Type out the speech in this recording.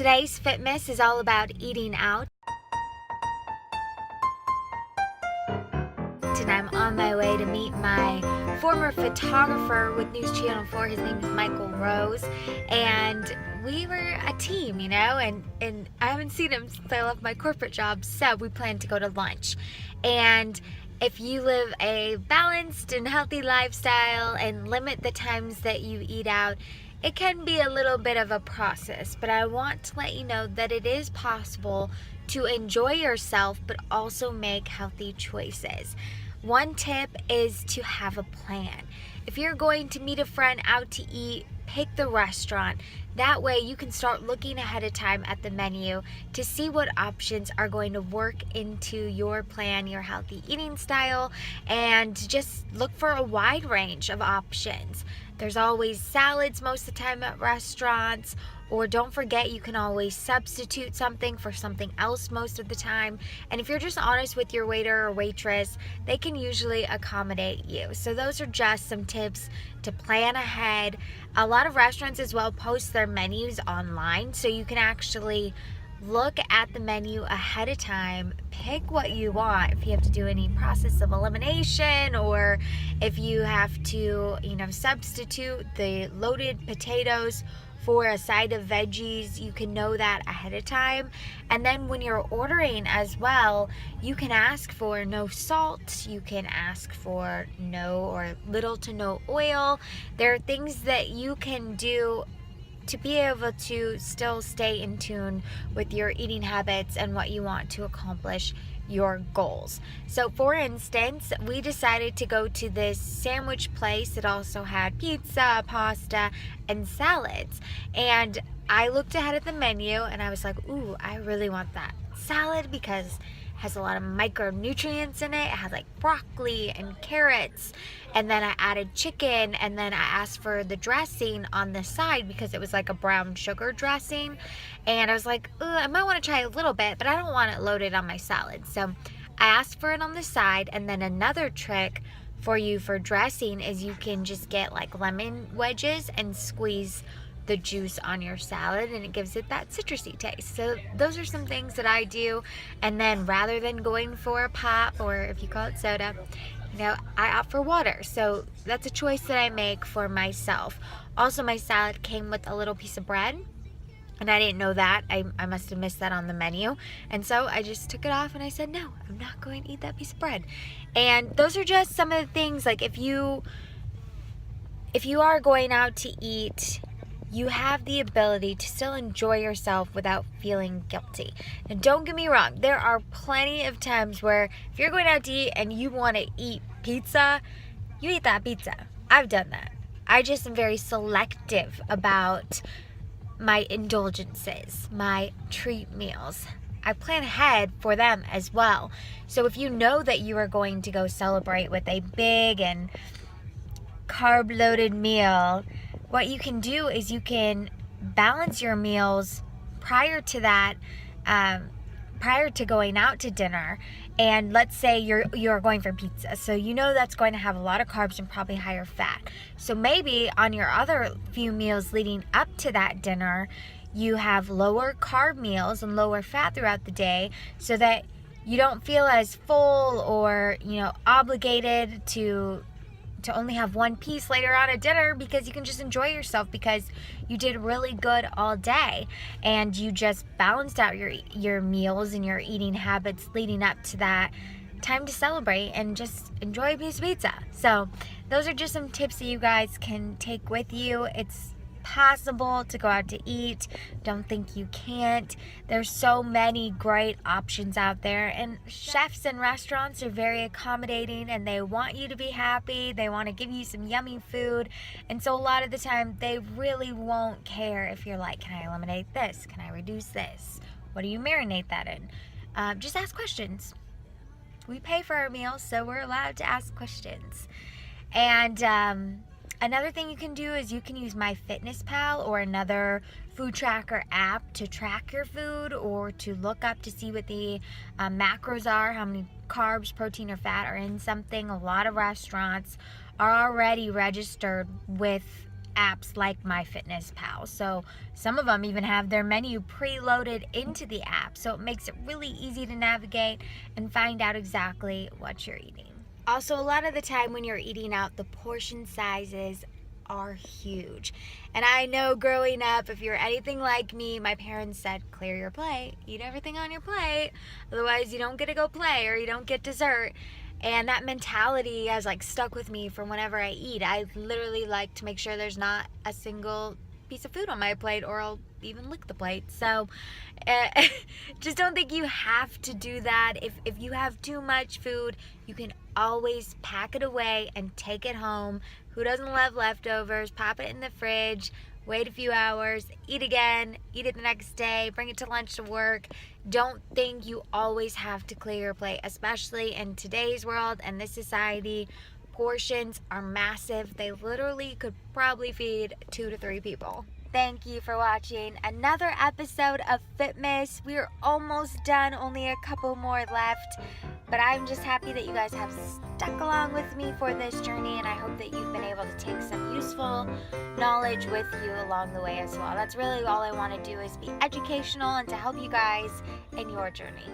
Today's FITMAS is all about eating out. And I'm on my way to meet my former photographer with News Channel 4. His name is Michael Rose. And we were a team, and I haven't seen him since I left my corporate job, so we plan to go to lunch. And if you live a balanced and healthy lifestyle and limit the times that you eat out, it can be a little bit of a process, but I want to let you know that it is possible to enjoy yourself but also make healthy choices. One tip is to have a plan. If you're going to meet a friend out to eat, pick the restaurant. That way you can start looking ahead of time at the menu to see what options are going to work into your plan, your healthy eating style, and just look for a wide range of options. There's always salads most of the time at restaurants, or don't forget you can always substitute something for something else most of the time. And if you're just honest with your waiter or waitress, they can usually accommodate you. So those are just some tips to plan ahead. A lot of restaurants as well post their menus online, so you can actually look at the menu ahead of time, pick what you want. If you have to do any process of elimination, or if you have to, substitute the loaded potatoes for a side of veggies, you can know that ahead of time. And then when you're ordering as well, you can ask for no salt, you can ask for no or little to no oil. There are things that you can do to be able to still stay in tune with your eating habits and what you want to accomplish your goals. So for instance, we decided to go to this sandwich place that also had pizza, pasta, and salads. And I looked ahead at the menu and I was like, ooh, I really want that salad because it has a lot of micronutrients in it. It had like broccoli and carrots, and then I added chicken, and then I asked for the dressing on the side because it was like a brown sugar dressing. And I was like, I might want to try a little bit, but I don't want it loaded on my salad. So I asked for it on the side. And then another trick for you for dressing is you can just get like lemon wedges and squeeze the juice on your salad, and it gives it that citrusy taste. So those are some things that I do. And then rather than going for a pop, or if you call it soda, I opt for water. So that's a choice that I make for myself. Also, my salad came with a little piece of bread, and I didn't know that. I must have missed that on the menu. And so I just took it off and I said, no, I'm not going to eat that piece of bread. And those are just some of the things, like if you are going out to eat, you have the ability to still enjoy yourself without feeling guilty. And don't get me wrong, there are plenty of times where if you're going out to eat and you want to eat pizza, you eat that pizza. I've done that. I just am very selective about my indulgences, my treat meals. I plan ahead for them as well. So if you know that you are going to go celebrate with a big and carb-loaded meal, what you can do is you can balance your meals prior to that, prior to going out to dinner. And let's say you're going for pizza, so that's going to have a lot of carbs and probably higher fat. So maybe on your other few meals leading up to that dinner, you have lower carb meals and lower fat throughout the day, so that you don't feel as full or obligated to only have one piece later on at dinner, because you can just enjoy yourself because you did really good all day and you just balanced out your meals and your eating habits leading up to that time to celebrate and just enjoy a piece of pizza. So those are just some tips that you guys can take with you. It's possible to go out to eat. Don't think you can't. There's so many great options out there, and chefs and restaurants are very accommodating and they want you to be happy. They want to give you some yummy food, and so a lot of the time they really won't care if you're like, can I eliminate this? Can I reduce this? What do you marinate that in? Just ask questions. We pay for our meals, so we're allowed to ask questions. And another thing you can do is you can use MyFitnessPal or another food tracker app to track your food, or to look up to see what the macros are, how many carbs, protein, or fat are in something. A lot of restaurants are already registered with apps like MyFitnessPal. So some of them even have their menu preloaded into the app. So it makes it really easy to navigate and find out exactly what you're eating. Also, a lot of the time when you're eating out, the portion sizes are huge. And I know growing up, if you're anything like me, my parents said, clear your plate, eat everything on your plate, otherwise you don't get to go play or you don't get dessert. And that mentality has like stuck with me from whenever I eat. I literally like to make sure there's not a single piece of food on my plate, or I'll even lick the plate. So just don't think you have to do that. If you have too much food, you can always pack it away and take it home. Who doesn't love leftovers? Pop it in the fridge, wait a few hours, eat again, eat it the next day, bring it to lunch to work. Don't think you always have to clear your plate, especially in today's world and this society. Portions are massive. They literally could probably feed 2 to 3 people. Thank you for watching another episode of FITMAS. We're almost done, only a couple more left. But I'm just happy that you guys have stuck along with me for this journey, and I hope that you've been able to take some useful knowledge with you along the way as well. That's really all I want to do, is be educational and to help you guys in your journey.